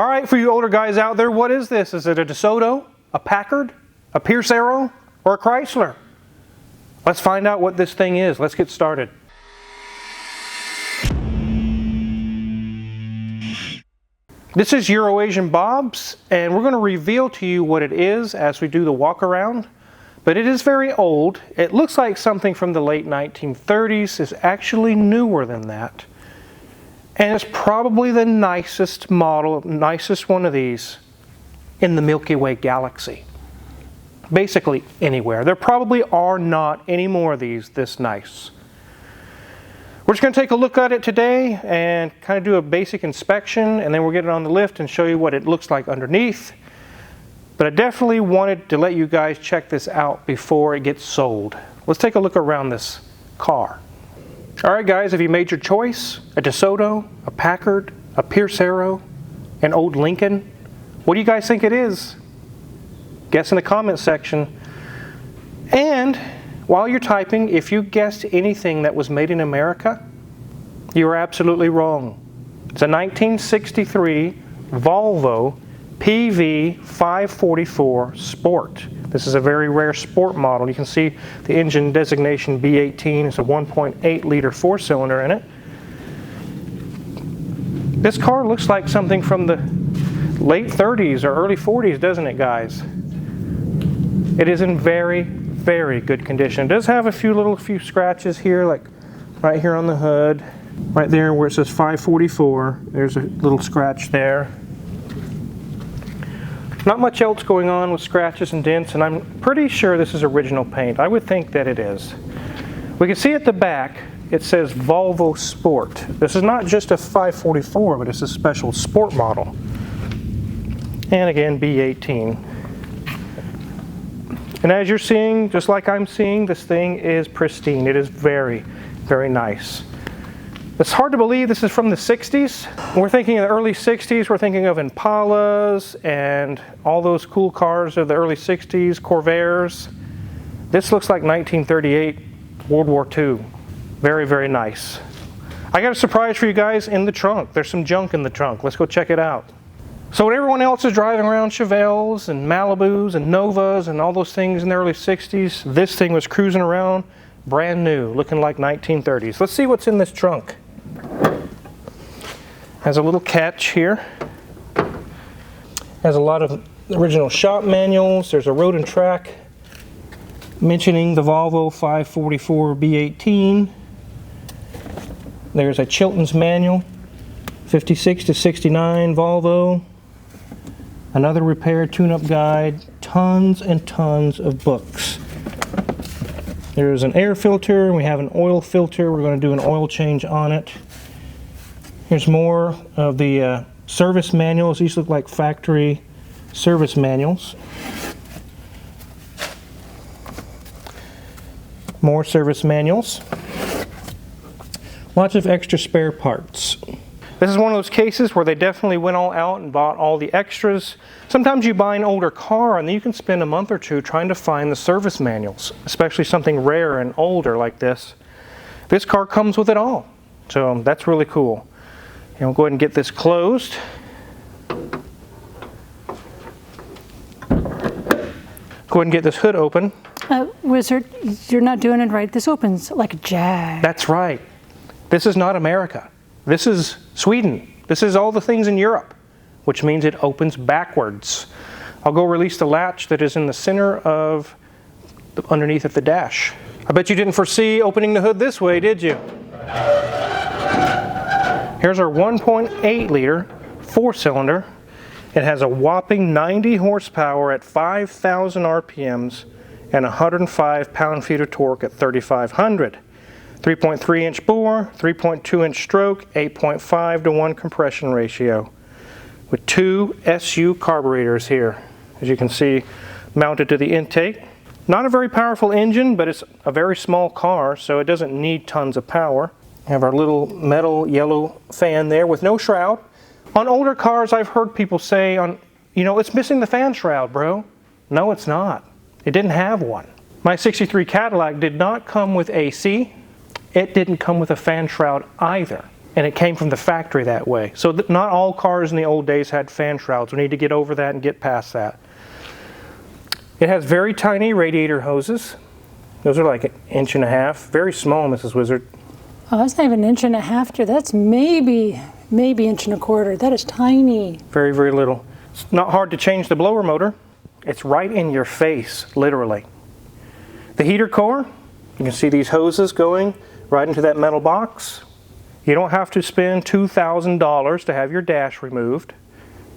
All right, for you older guys out there, what is this? Is it a DeSoto, a Packard, a Pierce Arrow, or a Chrysler? Let's find out what this thing is. Let's get started. This is Euro-Asian Bob's, and we're going to reveal to you what it is as we do the walk around. But it is very old. It looks like something from the late 1930s. It's actually newer than that. And it's probably the nicest model, nicest one of these in the Milky Way galaxy. Basically anywhere. There probably are not any more of these this nice. We're just going to take a look at it today and kind of do a basic inspection, and then we'll get it on the lift and show you what it looks like underneath. But I definitely wanted to let you guys check this out before it gets sold. Let's take a look around this car. Alright guys, have you made your choice? A DeSoto, a Packard, a Pierce Arrow, an old Lincoln? What do you guys think it is? Guess in the comment section. And while you're typing, if you guessed anything that was made in America, you are absolutely wrong. It's a 1963 Volvo PV 544 Sport. This is a very rare sport model. You can see the engine designation B18. It's a 1.8 liter four-cylinder in it. This car looks like something from the late 30s or early 40s, doesn't it, guys? It is in very, very good condition. It does have a few scratches here, like right here on the hood. Right there where it says 544, there's a little scratch there. Not much else going on with scratches and dents, and I'm pretty sure this is original paint. I would think that it is. We can see at the back, it says Volvo Sport. This is not just a 544, but it's a special sport model. And again, B18. And as you're seeing, just like I'm seeing, this thing is pristine. It is very, very nice. It's hard to believe this is from the 60s. When we're thinking of the early 60s, we're thinking of Impalas and all those cool cars of the early 60s, Corvairs. This looks like 1938, World War II. Very, very nice. I got a surprise for you guys in the trunk. There's some junk in the trunk. Let's go check it out. So when everyone else is driving around Chevelles and Malibus and Novas and all those things in the early 60s, this thing was cruising around brand new, looking like 1930s. Let's see what's in this trunk. Has a little catch here. Has a lot of original shop manuals. There's a road and track mentioning the Volvo 544 B18. There's a Chilton's manual, 56 to 69 Volvo. Another repair tune-up guide. Tons and tons of books. There's an air filter, and we have an oil filter. We're going to do an oil change on it. Here's more of the service manuals. These look like factory service manuals. More service manuals. Lots of extra spare parts. This is one of those cases where they definitely went all out and bought all the extras. Sometimes you buy an older car and then you can spend a month or two trying to find the service manuals, especially something rare and older like this. This car comes with it all, so that's really cool. And we'll go ahead and get this closed. Go ahead and get this hood open. Wizard, you're not doing it right. This opens like a jag. That's right. This is not America. This is Sweden. This is all the things in Europe, which means it opens backwards. I'll go release the latch that is in the center of underneath of the dash. I bet you didn't foresee opening the hood this way, did you? Here's our 1.8 liter four-cylinder. It has a whopping 90 horsepower at 5,000 RPMs and 105 pound-feet of torque at 3,500. 3.3 inch bore, 3.2 inch stroke, 8.5 to 1 compression ratio with two SU carburetors here, as you can see, mounted to the intake. Not a very powerful engine, but it's a very small car, so it doesn't need tons of power. We have our little metal yellow fan there with no shroud. On older cars, I've heard people say, it's missing the fan shroud, bro. No, it's not. It didn't have one. My 63 Cadillac did not come with AC. It didn't come with a fan shroud either. and it came from the factory that way. So not all cars in the old days had fan shrouds. We need to get over that and get past that. It has very tiny radiator hoses. Those are like 1.5 inches. Very small, Mrs. Wizard. Oh, that's not even 1.5 inches, dear. That's maybe 1.25 inches. That is tiny. Very, very little. It's not hard to change the blower motor. It's right in your face, literally. The heater core, you can see these hoses going right into that metal box. You don't have to spend $2,000 to have your dash removed.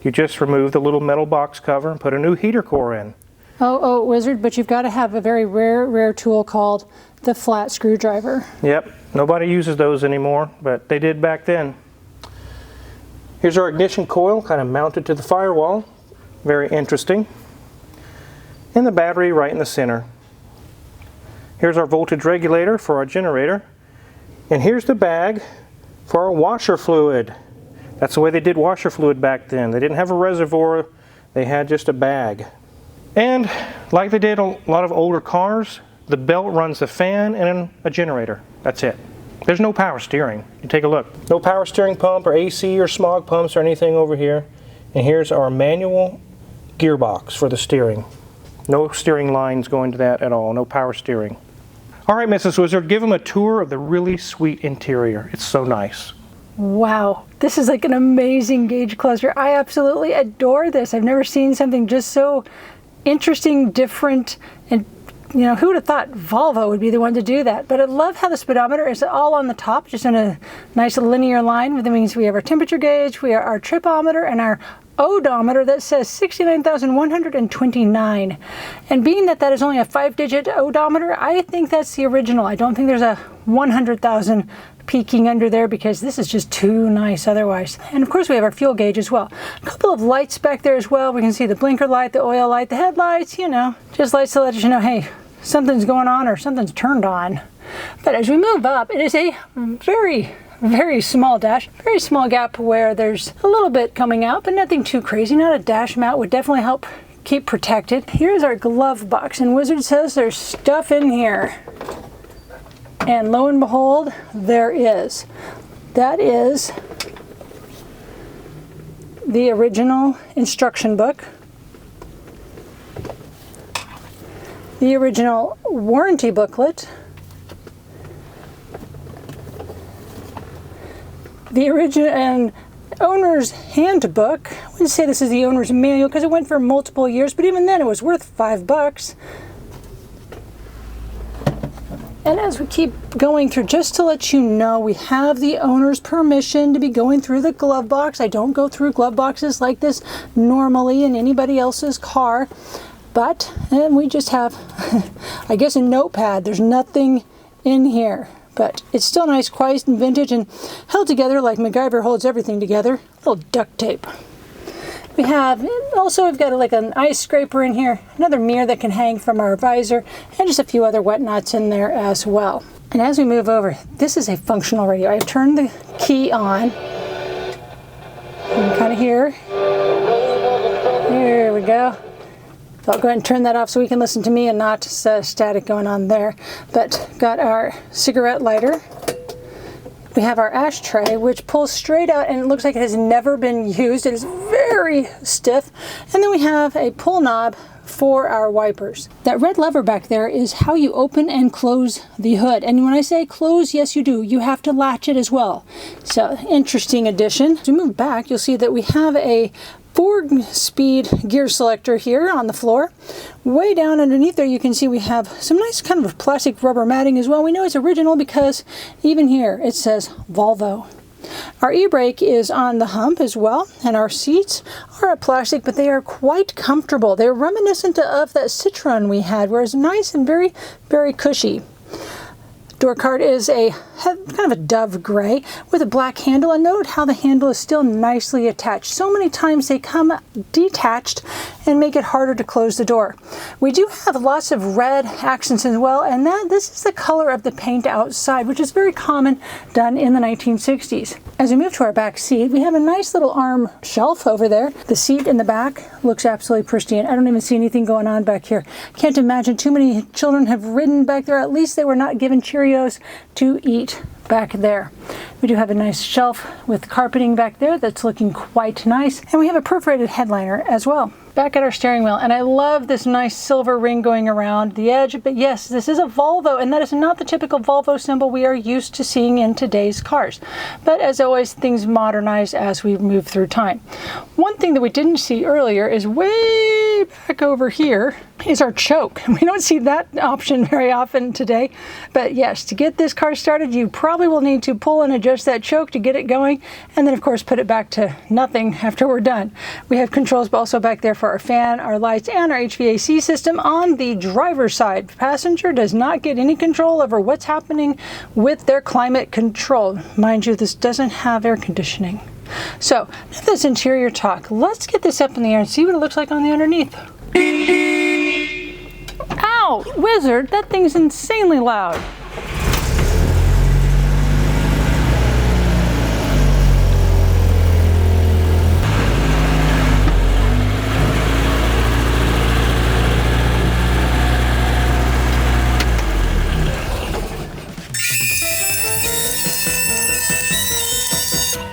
You just remove the little metal box cover and put a new heater core in. Oh, Wizard, but you've got to have a very rare tool called the flat screwdriver. Yep, nobody uses those anymore, but they did back then. Here's our ignition coil, kind of mounted to the firewall. Very interesting. And the battery right in the center. Here's our voltage regulator for our generator. And here's the bag for our washer fluid. That's the way they did washer fluid back then. They didn't have a reservoir, they had just a bag. And like they did a lot of older cars, the belt runs the fan and a generator. That's it. There's no power steering. You take a look. No power steering pump or AC or smog pumps or anything over here. And here's our manual gearbox for the steering. No steering lines going to that at all. No power steering. All right, Mrs. Wizard, give them a tour of the really sweet interior. It's so nice. Wow, this is like an amazing gauge cluster. I absolutely adore this. I've never seen something just so interesting, different, and who would have thought Volvo would be the one to do that? But I love how the speedometer is all on the top, just in a nice linear line. That means we have our temperature gauge, we have our tripometer, and our odometer that says 69,129. And being that is only a 5-digit odometer, I think that's the original. I don't think there's a 100,000 peeking under there because this is just too nice otherwise. And of course we have our fuel gauge as well. A couple of lights back there as well. We can see the blinker light, the oil light, the headlights, just lights to let you know, hey, something's going on or something's turned on. But as we move up, it is a very small dash, very small gap where there's a little bit coming out, but nothing too crazy. Not a dash mount, would definitely help keep protected. Here's our glove box, and Wizard says there's stuff in here. And lo and behold, there is. That is the original instruction book, the original warranty booklet, the original and owner's handbook. I wouldn't say this is the owner's manual because it went for multiple years, but even then it was worth $5. And as we keep going through, just to let you know, we have the owner's permission to be going through the glove box. I don't go through glove boxes like this normally in anybody else's car, but we just have, I guess, a notepad. There's nothing in here, but it's still nice, quiet, and vintage, and held together like MacGyver holds everything together. A little duct tape. We have, also we've got like an ice scraper in here, another mirror that can hang from our visor, and just a few other whatnots in there as well. And as we move over, this is a functional radio. I've turned the key on. You can kind of hear. Here we go. So I'll go ahead and turn that off so we can listen to me and not static going on there. But got our cigarette lighter. We have our ashtray, which pulls straight out and it looks like it has never been used. It is very stiff. And then we have a pull knob for our wipers. That red lever back there is how you open and close the hood. And when I say close, yes you do. You have to latch it as well. So, interesting addition. As we move back, you'll see that we have a 4-speed gear selector here on the floor. Way down underneath there you can see we have some nice kind of plastic rubber matting as well. We know it's original because even here it says Volvo. Our e-brake is on the hump as well, and our seats are a plastic, but they are quite comfortable. They're reminiscent of that Citroen we had, where it's nice and very, very cushy. Door card is a kind of a dove gray with a black handle, and note how the handle is still nicely attached. So many times they come detached and make it harder to close the door. We do have lots of red accents as well, and this is the color of the paint outside, which is very common done in the 1960s. As we move to our back seat, we have a nice little arm shelf over there. The seat in the back looks absolutely pristine. I don't even see anything going on back here. Can't imagine too many children have ridden back there. At least they were not given Cheerios to eat back there. We do have a nice shelf with carpeting back there that's looking quite nice. And we have a perforated headliner as well. Back at our steering wheel, and I love this nice silver ring going around the edge, but yes, this is a Volvo, and that is not the typical Volvo symbol we are used to seeing in today's cars. But as always, things modernize as we move through time. One thing that we didn't see earlier is way back over here is our choke. We don't see that option very often today, but yes, to get this car started, you probably will need to pull and adjust that choke to get it going, and then of course put it back to nothing after we're done. We have controls also back there for our fan, our lights, and our HVAC system on the driver's side. Passenger does not get any control over what's happening with their climate control. Mind you, this doesn't have air conditioning. So, enough this interior talk. Let's get this up in the air and see what it looks like on the underneath. Ow! Wizard, that thing's insanely loud.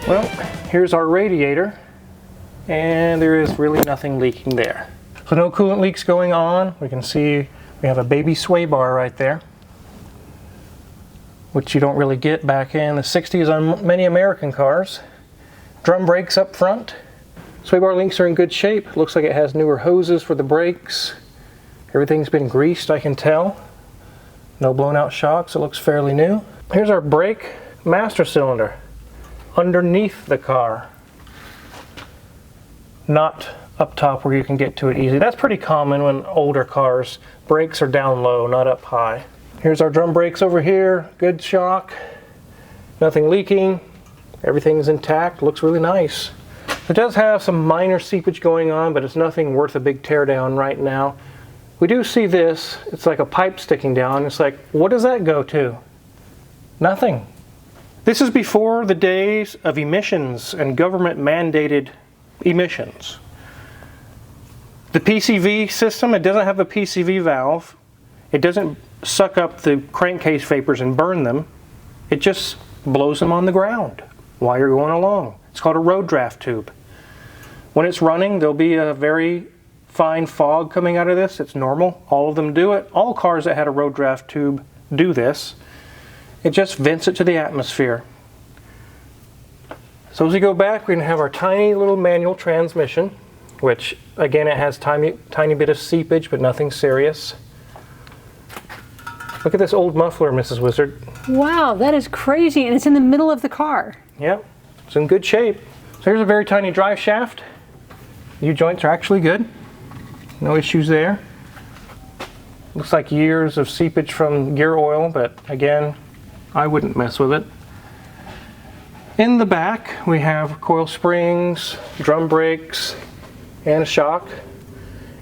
Well, here's our radiator, and there is really nothing leaking there. So no coolant leaks going on. We can see we have a baby sway bar right there, which you don't really get back in the 60s on many American cars. Drum brakes up front. Sway bar links are in good shape. Looks like it has newer hoses for the brakes. Everything's been greased, I can tell. No blown out shocks, it looks fairly new. Here's our brake master cylinder underneath the car, not up top where you can get to it easy. That's pretty common when older cars, brakes are down low, not up high. Here's our drum brakes over here, good shock, nothing leaking, everything's intact, looks really nice. It does have some minor seepage going on, but it's nothing worth a big tear down right now. We do see this, it's like a pipe sticking down. It's like, what does that go to? Nothing. This is before the days of emissions and government mandated emissions. The PCV system, it doesn't have a PCV valve. It doesn't suck up the crankcase vapors and burn them. It just blows them on the ground while you're going along. It's called a road draft tube. When it's running, there'll be a very fine fog coming out of this. It's normal. All of them do it. All cars that had a road draft tube do this. It just vents it to the atmosphere. So as we go back, we're going to have our tiny little manual transmission, which again, it has tiny bit of seepage, but nothing serious. Look at this old muffler, Mrs. Wizard. Wow, that is crazy, and it's in the middle of the car. Yep, it's in good shape. So here's a very tiny drive shaft. U-joints are actually good. No issues there. Looks like years of seepage from gear oil, but again, I wouldn't mess with it. In the back, we have coil springs, drum brakes, and a shock.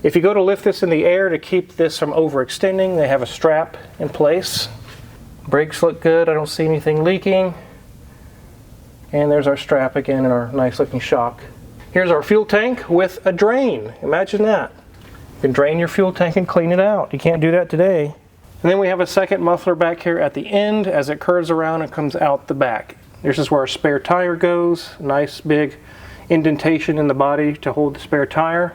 If you go to lift this in the air to keep this from overextending, they have a strap in place. Brakes look good, I don't see anything leaking. And there's our strap again and our nice looking shock. Here's our fuel tank with a drain. Imagine that. You can drain your fuel tank and clean it out. You can't do that today. And then we have a second muffler back here at the end as it curves around and comes out the back. This is where our spare tire goes. Nice big indentation in the body to hold the spare tire.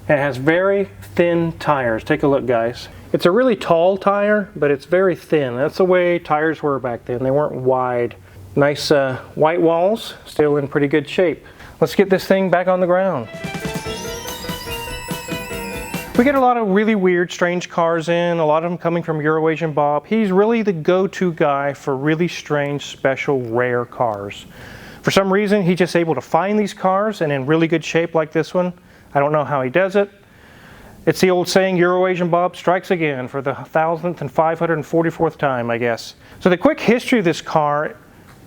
And it has very thin tires. Take a look, guys. It's a really tall tire, but it's very thin. That's the way tires were back then. They weren't wide. Nice white walls, still in pretty good shape. Let's get this thing back on the ground. We get a lot of really weird, strange cars in, a lot of them coming from Eurasian Bob. He's really the go-to guy for really strange, special, rare cars. For some reason, he's just able to find these cars and in really good shape like this one. I don't know how he does it. It's the old saying, Eurasian Bob strikes again for the 1,000th and 544th time, I guess. So the quick history of this car,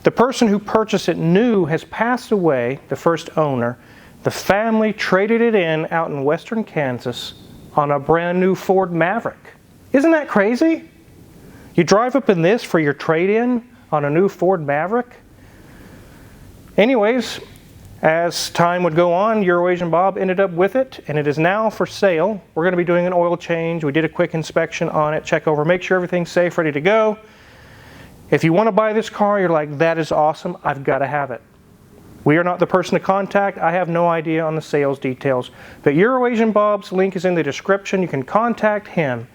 the person who purchased it new has passed away, the first owner. The family traded it in out in western Kansas on a brand new Ford Maverick. Isn't that crazy? You drive up in this for your trade-in on a new Ford Maverick? Anyways, as time would go on, Eurasian Bob ended up with it, and it is now for sale. We're going to be doing an oil change. We did a quick inspection on it, check over, make sure everything's safe, ready to go. If you want to buy this car, you're like, that is awesome, I've got to have it. We are not the person to contact. I have no idea on the sales details. But Eurasian Bob's link is in the description. You can contact him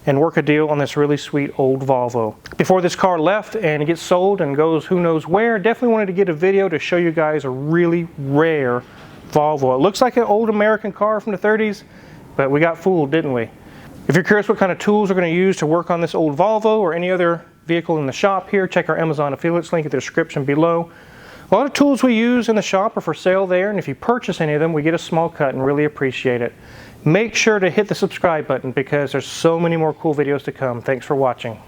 and work a deal on this really sweet old Volvo. Before this car left and it gets sold and goes who knows where, definitely wanted to get a video to show you guys a really rare Volvo. It looks like an old American car from the 30s, but we got fooled, didn't we? If you're curious what kind of tools we're going to use to work on this old Volvo or any other vehicle in the shop here, check our Amazon affiliates link in the description below. A lot of tools we use in the shop are for sale there, and if you purchase any of them, we get a small cut and really appreciate it. Make sure to hit the subscribe button because there's so many more cool videos to come. Thanks for watching.